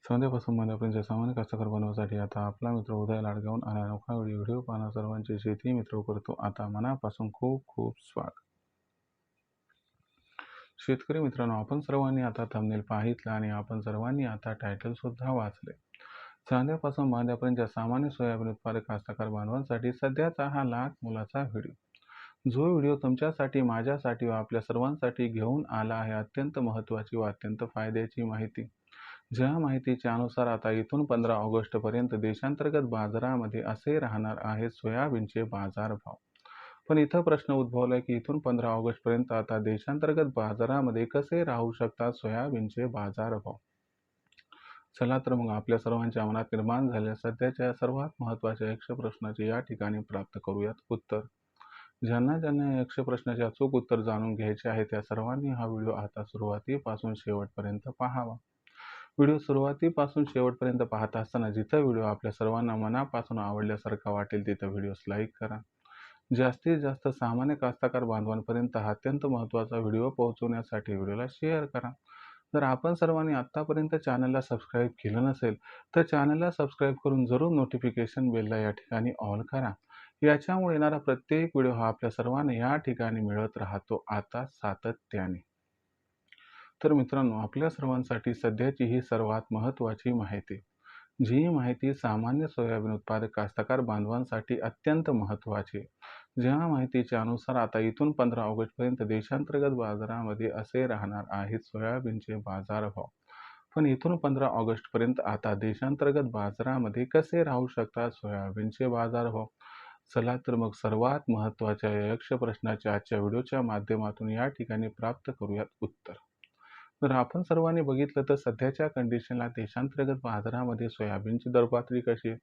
संध्यापासून मध्यपर्यंत सामान्य कास्तकार बनवण्यासाठी आता आपला मित्र उदय लाडगावून आणि अनोखा व्हिडिओ पाहणं सर्वांचे शेती मित्र करतो. आता मनापासून खूप खूप स्वागत. शेतकरी मित्रांनो, आपण सर्वांनी आता थंबनेल पाहितलं आणि आपण सर्वांनी आता टायटल सुद्धा वाचले. चांद्यापासून बांध्यापर्यंत सामान्य सोयाबीन उत्पादक कास्तकार बांधवांसाठी सध्याचा हा लाख मोलाचा व्हिडिओ. जो व्हिडिओ तुमच्यासाठी, माझ्यासाठी व आपल्या सर्वांसाठी घेऊन आला आहे अत्यंत महत्त्वाची व अत्यंत फायद्याची माहिती. ज्या माहितीच्या अनुसार आता इथून 15 ऑगस्टपर्यंत देशांतर्गत बाजारामध्ये असे राहणार आहेत सोयाबीनचे बाजारभाव. पण इथं प्रश्न उद्भवला की इथून 15 ऑगस्टपर्यंत आता देशांतर्गत बाजारामध्ये कसे राहू शकतात सोयाबीनचे बाजारभाव. चला तर मग आपल्या सर्वांच्या मनात निर्माण झालेल्या सध्याच्या सर्वात महत्त्वाच्या यक्ष प्रश्नाचे या ठिकाणी प्राप्त करूयात उत्तर. ज्यांना ज्यांना या यक्ष प्रश्नाचे अचूक उत्तर जाणून घ्यायचे आहे त्या सर्वांनी हा व्हिडिओ आता सुरुवातीपासून शेवटपर्यंत पाहावा. व्हिडिओ सुरुवातीपासून शेवटपर्यंत पाहत असताना जिथं व्हिडिओ आपल्या सर्वांना मनापासून आवडल्यासारखा वाटेल तिथं व्हिडिओस लाईक करा. जास्तीत जास्त सामान्य कास्तकार बांधवांपर्यंत हा अत्यंत महत्त्वाचा व्हिडिओ पोहोचवण्यासाठी व्हिडिओला शेअर करा. जर आपण सर्वांनी आत्तापर्यंत चॅनलला सबस्क्राईब केलं नसेल तर चॅनलला सबस्क्राईब करून जरूर नोटिफिकेशन बेलला या ठिकाणी ऑल करा. याच्यामुळे येणारा प्रत्येक व्हिडिओ हा आपल्या सर्वांना या ठिकाणी मिळत राहतो आता सातत्याने. तर मित्रांनो, आपल्या सर्वांसाठी सध्याची ही सर्वात महत्त्वाची माहिती. जी माहिती सामान्य सोयाबीन उत्पादक कास्तकार बांधवांसाठी अत्यंत महत्त्वाची. ज्या माहितीच्या अनुसार आता इथून 15 ऑगस्टपर्यंत देशांतर्गत बाजारामध्ये असे राहणार आहेत सोयाबीनचे बाजारभाव. पण इथून 15 ऑगस्टपर्यंत आता देशांतर्गत बाजारामध्ये कसे राहू शकतात सोयाबीनचे बाजारभाव. चला तर मग सर्वात महत्त्वाच्या या यक्ष प्रश्नाच्या आजच्या व्हिडिओच्या माध्यमातून या ठिकाणी प्राप्त करूयात उत्तर. तर आपण सर्वांनी बघितलं तर सध्याच्या कंडिशनला देशांतर्गत बाजारामध्ये सोयाबीनची दरपातळी कशी आहे.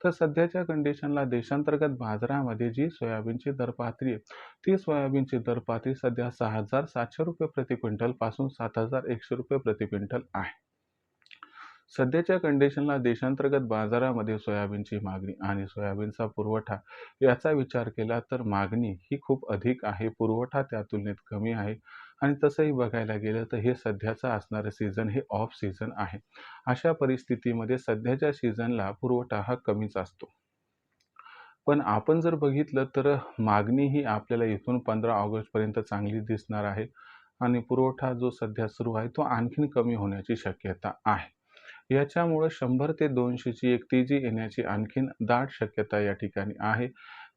तर सध्याच्या कंडिशनला देशांतर्गत बाजारामध्ये जी सोयाबीनची दरपातळी आहे ती सोयाबीनची दरपातळी सध्या 6,700 रुपये प्रति क्विंटल पासून 7,100 रुपये प्रति क्विंटल आहे. सध्याच्या कंडिशनला देशांतर्गत बाजारामध्ये सोयाबीनची मागणी आणि सोयाबीनचा पुरवठा याचा विचार केला तर मागणी ही खूप अधिक आहे, पुरवठा त्या तुलनेत कमी आहे. आणि तसंही बघायला गेलं तर हे सध्याचं असणारं सीझन हे ऑफ सीझन आहे. अशा परिस्थितीमध्ये सध्याच्या सीझनला पुरवठा हा कमीच असतो. पण आपण जर बघितलं तर मागणी ही आपल्याला इथून 15 ऑगस्टपर्यंत चांगली दिसणार आहे आणि पुरवठा जो सध्या सुरू आहे तो आणखीन कमी होण्याची शक्यता आहे. याच्यामुळं 100 ते 200ची एक तेजी येण्याची आणखीन दाट शक्यता या ठिकाणी आहे.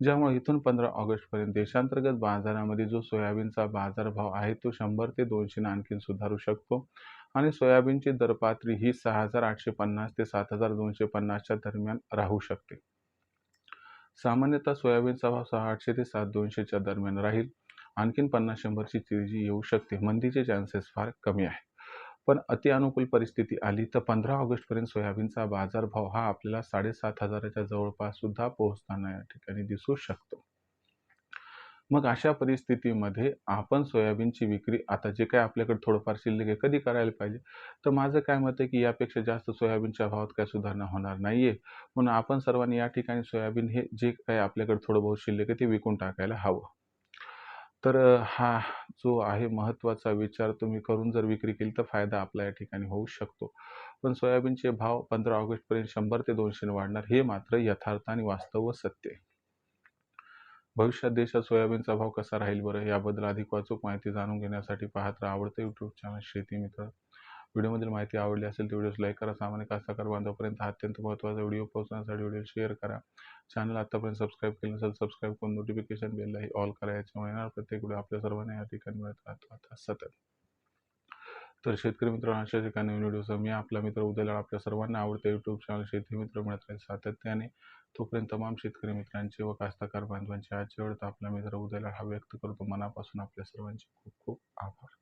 ज्यामुळे इथून 15 ऑगस्टपर्यंत देशांतर्गत बाजारामध्ये जो सोयाबीनचा बाजारभाव आहे तो 100 ते 200 आणखीन सुधारू शकतो आणि सोयाबीनची दरपातळी ही 6,850 ते 7,250च्या दरम्यान राहू शकते. सामान्यतः सोयाबीनचा भाव 6,800 ते 7,200च्या दरम्यान राहील. आणखीन 50-100ची तेजी येऊ शकते. मंदीचे चान्सेस फार कमी आहे. पण अतिअनुकूल परिस्थिती आली तर 15 ऑगस्टपर्यंत सोयाबीनचा बाजारभाव हा आपल्याला 7,500च्या जवळपास सुद्धा पोहोचताना या ठिकाणी दिसू शकतो. मग अशा परिस्थितीमध्ये आपण सोयाबीनची विक्री आता जे काही आपल्याकडे थोडंफार शिल्लक आहे कधी करायला पाहिजे. तर माझं काय मत आहे की यापेक्षा जास्त सोयाबीनच्या भावात काही सुधारणा होणार नाहीये. म्हणून आपण सर्वांनी या ठिकाणी सोयाबीन हे जे काही आपल्याकडे थोडं बहुत शिल्लक आहे ते विकून टाकायला हवं. तर हा जो आहे महत्त्वाचा विचार तुम्ही करून जर विक्री केली तर फायदा आपला या ठिकाणी होऊ शकतो. पण सोयाबीनचे भाव 15 ऑगस्टपर्यंत 100 ते 200 वाढणार हे मात्र यथार्थ आणि वास्तव व सत्य आहे. भविष्यात देशात सोयाबीनचा भाव कसा राहील बरं याबद्दल अधिक अचूक माहिती जाणून घेण्यासाठी पाहत राहा आवडतं यूट्यूब चॅनल शेती मित्र. व्हिडिओमधील माहिती आवडली असेल तर व्हिडिओस लाईक करा. सामान्य कास्तकार बांधवापर्यंत हा अत्यंत महत्त्वाचा व्हिडिओ पोहोचण्यासाठी व्हिडिओ शेअर करा. चॅनल आतापर्यंत सबस्क्राईब केलं नसेल सबस्क्राईब करून नोटिफिकेशन बेललाही ऑल करा. याच्यामुळे येणार प्रत्येक व्हिडिओ आपल्या सर्वांना या ठिकाणी मिळत राहतो आता सतत. तर शेतकरी मित्रांनो, अशा ठिकाणी व्हिडिओ मी आपला मित्र उदयला आपल्या सर्वांना आवडते यूट्यूब चॅनल शेती मित्र मिळत राहील सातत्याने. तोपर्यंत तमाम शेतकरी मित्रांचे व कास्तकार बांधवांचे आजच्या वेळेत आपला मित्र उदयला हा व्यक्त करतो. मनापासून आपल्या सर्वांचे खूप खूप आभार.